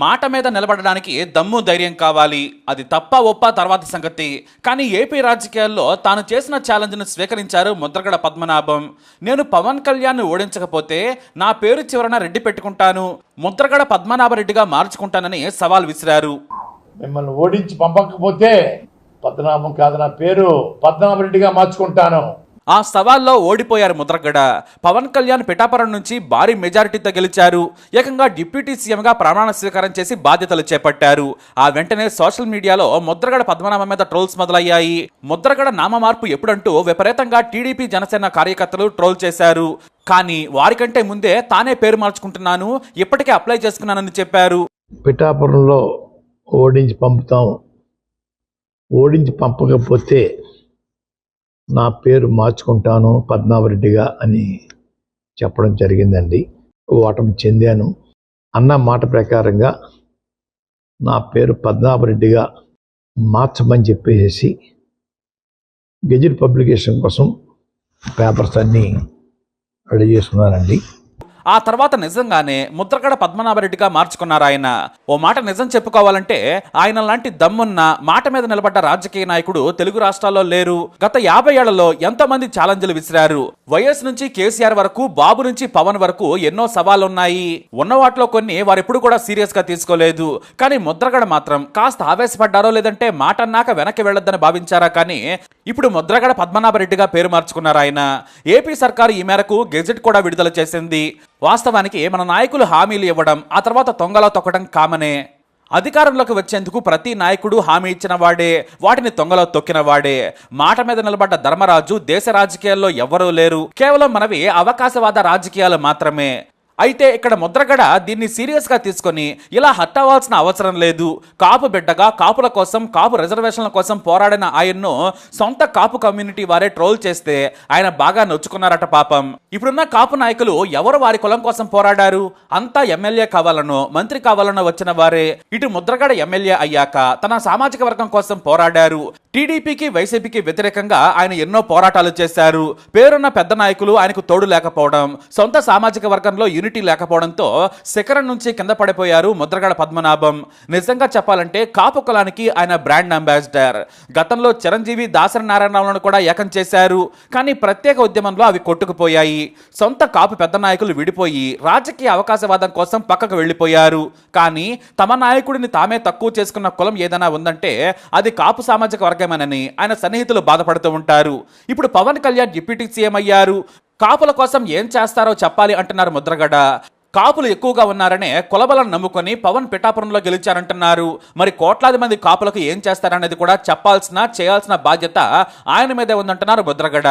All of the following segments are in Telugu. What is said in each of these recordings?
మాట మీద నిలబడడానికి దమ్ము ధైర్యం కావాలి. అది తప్ప ఒప్ప తర్వాత సంగతి. కానీ ఏపీ రాజకీయాల్లో తాను చేసిన ఛాలెంజ్ను స్వీకరించారు ముద్రగడ పద్మనాభం. నేను పవన్ కళ్యాణ్ ఓడించకపోతే నా పేరు చివరన రెడ్డి పెట్టుకుంటాను, ముద్రగడ పద్మనాభరెడ్డిగా మార్చుకుంటానని సవాల్ విసిరారు. మిమ్మల్ని ఓడించి పంపకపోతే పద్మనాభం కాదు, నా పేరు పద్మనాభరెడ్డిగా మార్చుకుంటాను. ఆ సవాల్లో ఓడిపోయారు ముద్రగడ. పవన్ కళ్యాణ్ పిఠాపురం నుంచి భారీ మెజారిటీతో గెలిచారు. ఏకంగా డిప్యూటీ సీఎంగా ప్రమాణ స్వీకారం చేసి బాధ్యతలు చేపట్టారు. ఆ వెంటనే సోషల్ మీడియాలో ముద్రగడ పద్మనాభం మీద ట్రోల్స్ మొదలయ్యాయి. ముద్రగడ నామ మార్పు ఎప్పుడంటూ విపరీతంగా టీడీపీ జనసేన కార్యకర్తలు ట్రోల్ చేశారు. కానీ వారికంటే ముందే తానే పేరు మార్చుకుంటున్నాను, ఇప్పటికే అప్లై చేసుకున్నానని చెప్పారు. పిఠాపురంలో ఓడించి పంపుతాం, ఓడించి పంపకపోతే నా పేరు మార్చుకుంటాను పద్మనాభరెడ్డిగా అని చెప్పడం జరిగిందండి. ఓటమి చెందాను అన్న మాట ప్రకారంగా నా పేరు పద్మనాభరెడ్డిగా మార్చమని చెప్పేసి గెజిట్ పబ్లికేషన్ కోసం పేపర్స్ అన్నీ రెడీ చేసుకున్నానండి. ఆ తర్వాత నిజంగానే ముద్రగడ పద్మనాభరెడ్డిగా మార్చుకున్నారు ఆయన. ఓ మాట నిజం చెప్పుకోవాలంటే ఆయన లాంటి దమ్మున్న మాట మీద నిలబడ్డ రాజకీయ నాయకుడు తెలుగు రాష్ట్రాల్లో లేరు. గత 50 ఏళ్లలో ఎంతో మంది ఛాలెంజ్లు విసిరారు. వైఎస్ నుంచి కేసీఆర్ వరకు, బాబు నుంచి పవన్ వరకు ఎన్నో సవాళ్లున్నాయి. ఉన్న వాటిలో కొన్ని వారెప్పుడు కూడా సీరియస్ గా తీసుకోలేదు. కానీ ముద్రగడ మాత్రం కాస్త ఆవేశపడ్డారో లేదంటే మాట అన్నాక వెనక్కి వెళ్లొద్దని భావించారా కానీ ఇప్పుడు ముద్రగడ పద్మనాభరెడ్డిగా పేరు మార్చుకున్నారు ఆయన. ఏపీ సర్కారు ఈ మేరకు గెజెట్ కూడా విడుదల చేసింది. వాస్తవానికి మన నాయకులు హామీలు ఇవ్వడం, ఆ తర్వాత తొంగలో తొక్కడం కామనే. అధికారంలోకి వచ్చేందుకు ప్రతి నాయకుడు హామీ ఇచ్చిన వాడే, వాటిని తొంగలో తొక్కిన వాడే. మాట మీద నిలబడ్డ ధర్మరాజు దేశ రాజకీయాల్లో ఎవ్వరూ లేరు. కేవలం మనవి అవకాశవాద రాజకీయాలు మాత్రమే. అయితే ఇక్కడ ముద్రగడ దీన్ని సీరియస్ గా తీసుకొని ఇలా హర్ట్ అవ్వాల్సిన అవసరం లేదు. కాపు బిడ్డగా కాపుల కోసం, కాపు రిజర్వేషన్ల కోసం పోరాడిన ఆయన్ను సొంత కాపు కమ్యూనిటీ వారే ట్రోల్ చేస్తే ఆయన బాగా నొచ్చుకున్నారట పాపం. ఇప్పుడున్న కాపు నాయకులు ఎవరు వారి కులం కోసం పోరాడారు? అంతా ఎమ్మెల్యే కావాలనో మంత్రి కావాలనో వచ్చిన వారే. ఇటు ముద్రగడ ఎమ్మెల్యే అయ్యాక తన సామాజిక వర్గం కోసం పోరాడారు. టీడీపీకి వైసీపీకి వ్యతిరేకంగా ఆయన ఎన్నో పోరాటాలు చేశారు. పేరున్న పెద్ద నాయకులు ఆయనకు తోడు లేకపోవడం, సొంత సామాజిక వర్గంలో యూనిటీ లేకపోవడంతో శిఖరం నుంచి కింద పడిపోయారు ముద్రగడ పద్మనాభం. నిజంగా చెప్పాలంటే కాపు కులానికి ఆయన బ్రాండ్ అంబాసిడర్. గతంలో చిరంజీవి, దాసరి నారాయణరావులను కూడా ఏకం చేశారు. కానీ ప్రత్యేక ఉద్యమంలో అవి కొట్టుకుపోయాయి. సొంత కాపు పెద్ద నాయకులు విడిపోయి రాజకీయ అవకాశవాదం కోసం పక్కకు వెళ్లిపోయారు. కానీ తమ నాయకుడిని తామే తక్కువ చేసుకున్న కులం ఏదైనా ఉందంటే అది కాపు సామాజిక వర్గమేనని ఆయన సన్నిహితులు బాధపడుతూ ఉంటారు. ఇప్పుడు పవన్ కళ్యాణ్ డిప్యూటీ సీఎం అయ్యారు. కాపుల కోసం ఏం చేస్తారో చెప్పాలి అంటున్నారు ముద్రగడ. కాపులు ఎక్కువగా ఉన్నారనే కులబలను నమ్ముకొని పవన్ పిఠాపురంలో గెలిచారంటున్నారు. మరి కోట్లాది మంది కాపులకు ఏం చేస్తారనేది కూడా చేయాల్సిన బాధ్యత ఆయన మీదే ఉందంటున్నారు ముద్రగడ.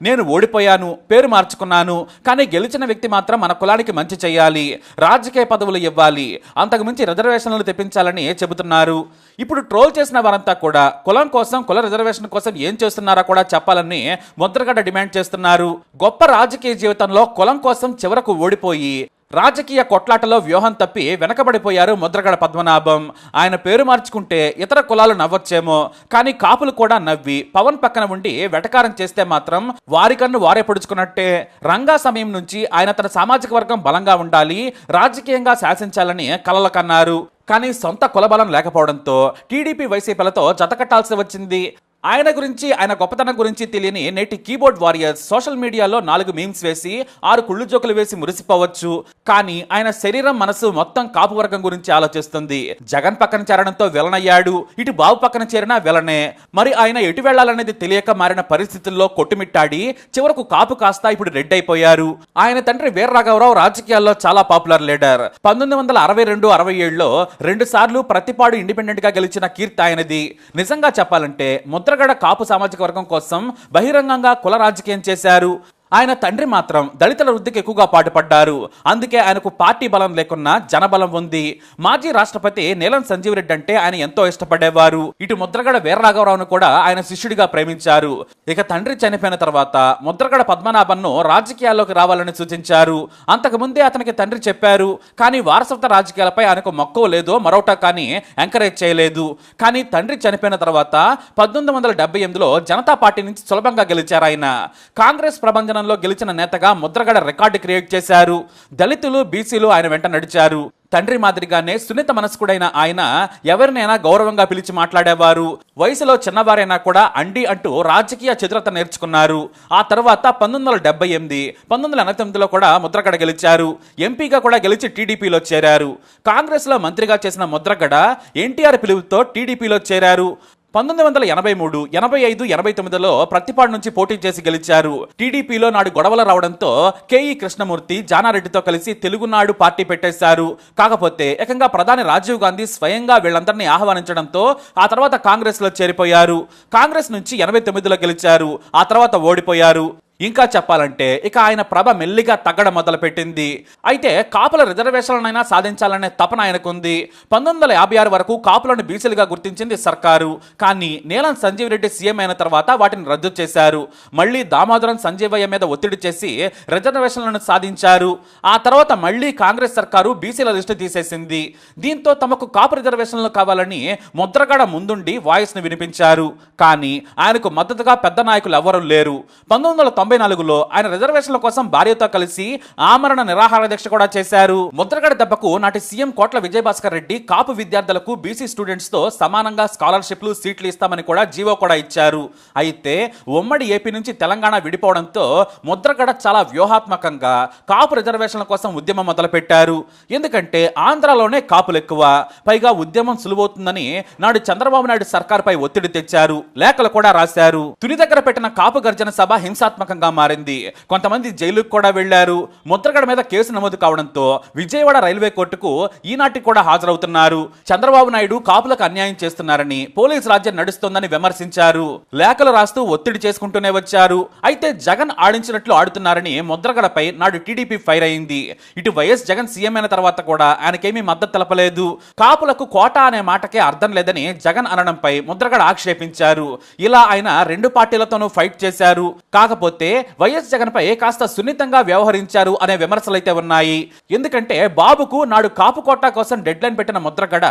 నేను ఓడిపోయాను, పేరు మార్చుకున్నాను, కానీ గెలిచిన వ్యక్తి మాత్రం మన కులానికి మంచి చేయాలి, రాజకీయ పదవులు ఇవ్వాలి, అంతకుమించి రిజర్వేషన్లు తెప్పించాలని చెబుతున్నారు. ఇప్పుడు ట్రోల్ చేసిన వారంతా కూడా కులం కోసం, కుల రిజర్వేషన్ కోసం ఏం చేస్తున్నారో కూడా చెప్పాలని ముద్రగడ డిమాండ్ చేస్తున్నారు. గొప్ప రాజకీయ జీవితంలో కులం కోసం చివరకు ఓడిపోయి రాజకీయ కొట్లాటలో వ్యూహం తప్పి వెనకబడిపోయారు ముద్రగడ పద్మనాభం. ఆయన పేరు మార్చుకుంటే ఇతర కులాలు నవ్వొచ్చేమో, కానీ కాపులు కూడా నవ్వి పవన్ పక్కన ఉండి వెటకారం చేస్తే మాత్రం వారికన్ను వారే పొడుచుకున్నట్టే. రంగా సమయం నుంచి ఆయన తన సామాజిక వర్గం బలంగా ఉండాలి, రాజకీయంగా శాసించాలని కలలు కన్నారు. కానీ సొంత కులబలం లేకపోవడంతో టీడీపీ వైసీపీలతో జతకట్టాల్సి వచ్చింది. ఆయన గురించి, ఆయన గొప్పతనం గురించి తెలియని నేటి కీబోర్డ్ వారియర్స్ సోషల్ మీడియాలో 4 మీమ్స్ వేసి 6 కుళ్ళు జోకులు వేసి మురిసిపోవచ్చు. కానీ ఆయన శరీరం, మనసు మొత్తం కాపు వర్గం గురించి ఆలోచిస్తుంది. జగన్ పక్కన చేరడంతో విలనయ్యాడు, ఇటు బాబు పక్కన చేరినా విలనే. మరి ఆయన ఎటు వెళ్లాలనేది తెలియక మారిన పరిస్థితుల్లో కొట్టుమిట్టాడి చివరకు కాపు కాస్త ఇప్పుడు రెడ్ అయిపోయారు. ఆయన తండ్రి వీర్రాఘవరావు రాజకీయాల్లో చాలా పాపులర్ లీడర్. 1962-67లో 2 సార్లు ప్రతిపాడు ఇండిపెండెంట్ గా గెలిచిన కీర్తి ఆయనది. నిజంగా చెప్పాలంటే ముద్రగడ కాపు సామాజిక వర్గం కోసం బహిరంగంగా కుల రాజకీయం చేశారు. ఆయన తండ్రి మాత్రం దళితుల వృద్ధికి ఎక్కువగా పాటుపడ్డారు. అందుకే ఆయనకు పార్టీ బలం లేకున్నా జనబలం ఉంది. మాజీ రాష్ట్రపతి నీలం సంజీవ్ రెడ్డి అంటే ఆయన ఎంతో ఇష్టపడేవారు. ఇటు ముద్రగడ వీర్రాఘవరావును కూడా ఆయన శిష్యుడిగా ప్రేమించారు. ఇక తండ్రి చనిపోయిన తర్వాత ముద్రగడ పద్మనాభన్ను రాజకీయాల్లోకి రావాలని సూచించారు. అంతకుముందే అతనికి తండ్రి చెప్పారు. కానీ వారసత్వ రాజకీయాలపై ఆయనకు మక్కువ లేదో మరోటా కానీ ఎంకరేజ్ చేయలేదు. కానీ తండ్రి చనిపోయిన తర్వాత 1978లో జనతా పార్టీ నుంచి సులభంగా గెలిచారు ఆయన. కాంగ్రెస్ ప్రభంజన గెలిచిన నేతగా ముద్రగడ రికార్డు క్రియేట్ చేశారు. దళితులు, బీసీలు ఆయన వెంట నడిచారు. తండ్రి మాదిరిగానే సున్నిత మనస్కుడైన ఆయన ఎవరినైనా గౌరవంగా పిలిచి మాట్లాడేవారు. వయసులో చిన్నవారైనా కూడా అండి అంటూ రాజకీయ చతురత నేర్చుకున్నారు. ఆ తర్వాత 1978, 1989లో కూడా ముద్రగడ గెలిచారు. ఎంపీగా కూడా గెలిచి టీడీపీలో చేరారు. కాంగ్రెస్ లో మంత్రిగా చేసిన ముద్రగడ ఎన్టీఆర్ పిలుపుతో టీడీపీలో చేరారు. 1983, 85, 89లో ప్రతిపాడు నుంచి పోటీ చేసి గెలిచారు. టీడీపీలో నాడు గొడవలు రావడంతో కేఈ కృష్ణమూర్తి జానారెడ్డితో కలిసి తెలుగునాడు పార్టీ పెట్టేశారు. కాకపోతే ఏకంగా ప్రధాని రాజీవ్ గాంధీ స్వయంగా వీళ్ళందరినీ ఆహ్వానించడంతో ఆ తర్వాత కాంగ్రెస్ లో చేరిపోయారు. కాంగ్రెస్ నుంచి 89లో గెలిచారు. ఆ తర్వాత ఓడిపోయారు. ఇంకా చెప్పాలంటే ఇక ఆయన ప్రభ మెల్లిగా తగ్గడం మొదలుపెట్టింది. అయితే కాపుల రిజర్వేషన్లనైనా సాధించాలనే తపన ఆయనకుంది. 1956 వరకు కాపులను బీసీలుగా గుర్తించింది సర్కారు. కానీ నీలం సంజీవ్ రెడ్డి సీఎం అయిన తర్వాత వాటిని రద్దు చేశారు. మళ్ళీ దామోదరం సంజీవయ్య మీద ఒత్తిడి చేసి రిజర్వేషన్లను సాధించారు. ఆ తర్వాత మళ్ళీ కాంగ్రెస్ సర్కారు బీసీల లిస్టు తీసేసింది. దీంతో తమకు కాపు రిజర్వేషన్లు కావాలని ముద్రగడ ముందుండి వాయిస్ ను వినిపించారు. కానీ ఆయనకు మద్దతుగా పెద్ద నాయకులు ఎవరూ లేరు. 1994లో ఆయన రిజర్వేషన్ల కోసం భార్యతో కలిసి ఆమరణ నిరాహార దీక్ష కూడా చేశారు. ముద్రగడ దెబ్బకు నాటి సీఎం కోట్ల విజయభాస్కర్ రెడ్డి కాపు విద్యార్థులకు బీసీ స్టూడెంట్స్ తో సమానంగా స్కాలర్షిప్లు, సీట్లు ఇస్తామని కూడా జీవో కూడా ఇచ్చారు. అయితే ఉమ్మడి ఏపీ నుంచి తెలంగాణ విడిపోవడంతో ముద్రగడ చాలా వ్యూహాత్మకంగా కాపు రిజర్వేషన్ల కోసం ఉద్యమం మొదలుపెట్టారు. ఎందుకంటే ఆంధ్రాలోనే కాపులు ఎక్కువ, పైగా ఉద్యమం సులువవుతుందని నాడు చంద్రబాబు నాయుడు సర్కార్పై ఒత్తిడి తెచ్చారు. లేఖలు కూడా రాశారు. తుని దగ్గర పెట్టిన కాపు గర్జన సభ హింసాత్మకంగా మారింది. కొంతమంది జైలుకు కూడా వెళ్లారు. ముద్రగడ మీద కేసు నమోదు కావడంతో విజయవాడ రైల్వే కోర్టుకు ఈనాటికి కూడా హాజరవుతున్నారు. చంద్రబాబు నాయుడు కాపులకు అన్యాయం చేస్తున్నారని, పోలీసు రాజ్యం నడుస్తోందని విమర్శించారు. లేఖలు రాస్తూ ఒత్తిడి చేసుకుంటూనే వచ్చారు. అయితే జగన్ ఆడించినట్లు ఆడుతున్నారని ముద్రగడపై నాడు టీడీపీ ఫైర్ అయింది. ఇటు వైఎస్ జగన్ సీఎం అయిన తర్వాత కూడా ఆయనకేమీ మద్దతు తెలపలేదు. కాపులకు కోటా అనే మాటకే అర్థం లేదని జగన్ అనడంపై ముద్రగడ ఆక్షేపించారు. ఇలా ఆయన రెండు పార్టీలతోనూ ఫైట్ చేశారు. కాకపోతే వైఎస్ జగన్ పై కాస్త సున్నితంగా వ్యవహరించారు అనే విమర్శలైతే ఉన్నాయి. ఎందుకంటే బాబుకు నాడు కాపు కోటా కోసం డెడ్ లైన్ పెట్టిన ముద్రగడ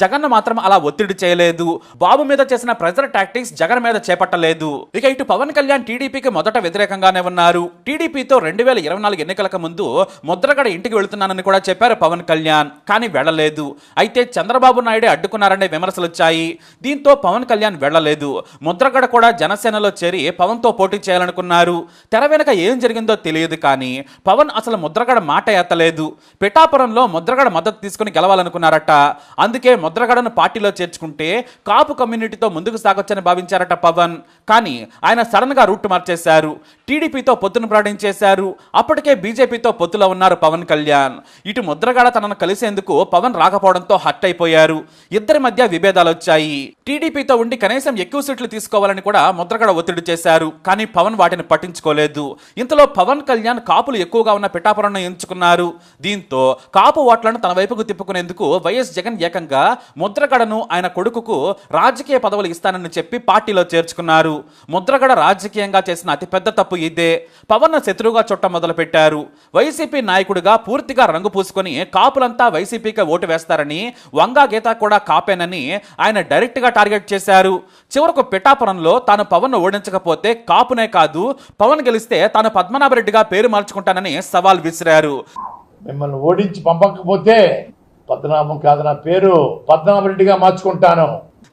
జగన్ మాత్రం అలా ఒత్తిడి చేయలేదు. బాబు మీద చేసిన ప్రెజర్ టాక్టిక్స్ జగన్ మీద చేపట్టలేదు. ఇక ఇటు పవన్ కళ్యాణ్ టీడీపీకి మొదట వ్యతిరేకంగానే ఉన్నారు. టీడీపీతో 2024 ఎన్నికలకు ముందు ముద్రగడ ఇంటికి వెళుతున్నానని కూడా చెప్పారు పవన్ కళ్యాణ్. కానీ వెళ్లలేదు. అయితే చంద్రబాబు నాయుడే అడ్డుకున్నారనే విమర్శలు వచ్చాయి. దీంతో పవన్ కళ్యాణ్ వెళ్లలేదు. ముద్రగడ కూడా జనసేనలో చేరి పవన్ తో పోటీ చేయాలనుకున్నారు. తెర వెనక ఏం జరిగిందో తెలియదు. కానీ పవన్ అసలు ముద్రగడ మాట ఎత్తలేదు. పిఠాపురంలో ముద్రగడ మద్దతు తీసుకుని గెలవాలనుకున్నారట. అందుకే ముద్రగడను పార్టీలో చేర్చుకుంటే కాపు కమ్యూనిటీతో ముందుకు సాగొచ్చని భావించారట పవన్. కానీ ఆయన సడన్ గా రూట్ మార్చేశారు. టీడీపీతో పొత్తును ప్రకటించేశారు. అప్పటికే బీజేపీతో పొత్తులో ఉన్నారు పవన్ కళ్యాణ్. ఇటు ముద్రగడ తనను కలిసేందుకు పవన్ రాకపోవడంతో హర్ట్ అయిపోయారు. ఇద్దరి మధ్య విభేదాలు వచ్చాయి. టీడీపీతో ఉండి కనీసం ఎక్కువ సీట్లు తీసుకోవాలని కూడా ముద్రగడ ఒత్తిడి చేశారు. కానీ పవన్ వాటిని పట్టించుకోలేదు. ఇంతలో పవన్ కళ్యాణ్ కాపులు ఎక్కువగా ఉన్న పిఠాపురం ఎంచుకున్నారు. దీంతో కాపు ఓట్లను తన వైపుకు తిప్పుకునేందుకు వైఎస్ జగన్ ఏకంగా ముద్రగడను ఆయన కొడుకుకు రాజకీయ పదవులు ఇస్తానని చెప్పి పార్టీలో చేర్చుకున్నారు. ముద్రగడ రాజకీయంగా చేసిన అతిపెద్ద తప్పు ఇదే. పవన్ శత్రువుగా చుట్ట మొదలు పెట్టారు. వైసీపీ నాయకుడిగా పూర్తిగా రంగు పూసుకొని కాపులంతా వైసీపీకి ఓటు వేస్తారని, వంగా గీత కూడా కాపేనని ఆయన డైరెక్ట్ గా టార్గెట్ చేశారు. చివరకు పిఠాపురంలో తాను పవన్ ఓడించకపోతే కాపునే కాదు, పవన్ గెలిస్తే తాను పద్మనాభరెడ్డిగా పేరు మార్చుకుంటానని సవాల్ విసిరారు. మిమ్మల్ని ఓడించి పంపకపోతే పద్మనాభం కాదు నా పేరు, పద్మనాభరెడ్డిగా మార్చుకుంటాను.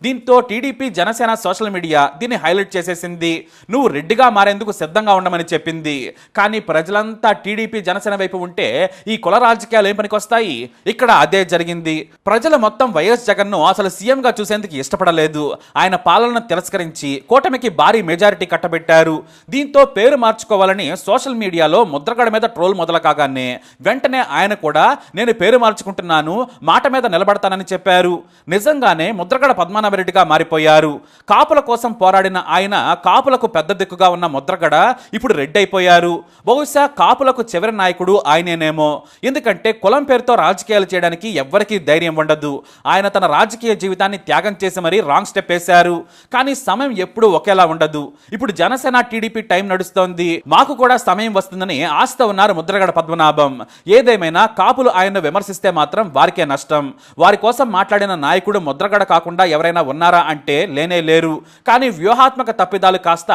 దీంతో టీడీపీ, జనసేన సోషల్ మీడియా దీన్ని హైలైట్ చేసేసింది. నువ్వు రెడ్డిగా మారేందుకు సిద్ధంగా ఉండమని చెప్పింది. కానీ ప్రజలంతా టీడీపీ, జనసేన వైపు ఉంటే ఈ కుల రాజకీయాలు ఏం పనికొస్తాయి? ఇక్కడ అదే జరిగింది. ప్రజలు మొత్తం వైఎస్ జగన్ను అసలు సీఎంగా చూసేందుకు ఇష్టపడలేదు. ఆయన పాలనను తిరస్కరించి కూటమికి భారీ మెజారిటీ కట్టబెట్టారు. దీంతో పేరు మార్చుకోవాలని సోషల్ మీడియాలో ముద్రగడ మీద ట్రోల్ మొదలు కాగానే వెంటనే ఆయన కూడా నేను పేరు మార్చుకుంటున్నాను, మాట మీద నిలబడతానని చెప్పారు. నిజంగానే ముద్రగడ పద్మనాభరెడ్డిగా మారిపోయారు. కాపుల కోసం పోరాడిన ఆయన కాపులకు పెద్ద దిక్కుగా ఉన్న ముద్రగడ ఇప్పుడు రెడ్డి అయిపోయారు. బహుశా కాపులకు చివరి నాయకుడు ఆయనేనేమో. ఎందుకంటే కులం పేరుతో రాజకీయాలు చేయడానికి ఎవ్వరికీ ధైర్యం ఉండదు. ఆయన తన రాజకీయ జీవితాన్ని త్యాగం చేసి మరీ రాంగ్ స్టెప్ వేశారు. కానీ సమయం ఎప్పుడూ ఒకేలా ఉండదు. ఇప్పుడు జనసేన, టీడీపీ టైం నడుస్తోంది. మాకు కూడా సమయం వస్తుందని ఆశతో ఉన్నారు ముద్రగడ పద్మనాభం. ఏదేమైనా కాపులు ఆయన్ను విమర్శిస్తే మాత్రం వారికే నష్టం. వారి కోసం మాట్లాడిన నాయకుడు ముద్రగడ కాకుండా ఎవరైనా ఎవరైనా ఉన్నారా అంటే లేనే లేరు. కానీ వ్యూహాత్మక తప్పిదాలు కాస్త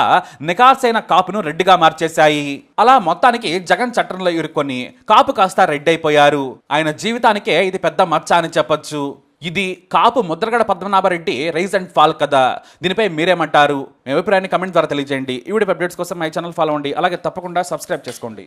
నికార్సైన కాపును రెడ్డిగా మార్చేశాయి. అలా మొత్తానికి జగన్ చట్టంలో ఇరుక్కొని కాపు కాస్త రెడ్డి అయిపోయారు. ఆయన జీవితానికే ఇది పెద్ద మచ్చ అని చెప్పొచ్చు. ఇది Kapu Mudragada Padmanabha Reddy rise and fall కదా. దీనిపై మీరేమంటారు? మీ అభిప్రాయాన్ని కమెంట్ ద్వారా తెలియజేయండి. ఈ వీడియో అప్డేట్స్ కోసం మై ఛానల్ ఫాలో అవ్వండి. అలాగే తప్పకుండా సబ్స్క్రైబ్ చేసుకోండి.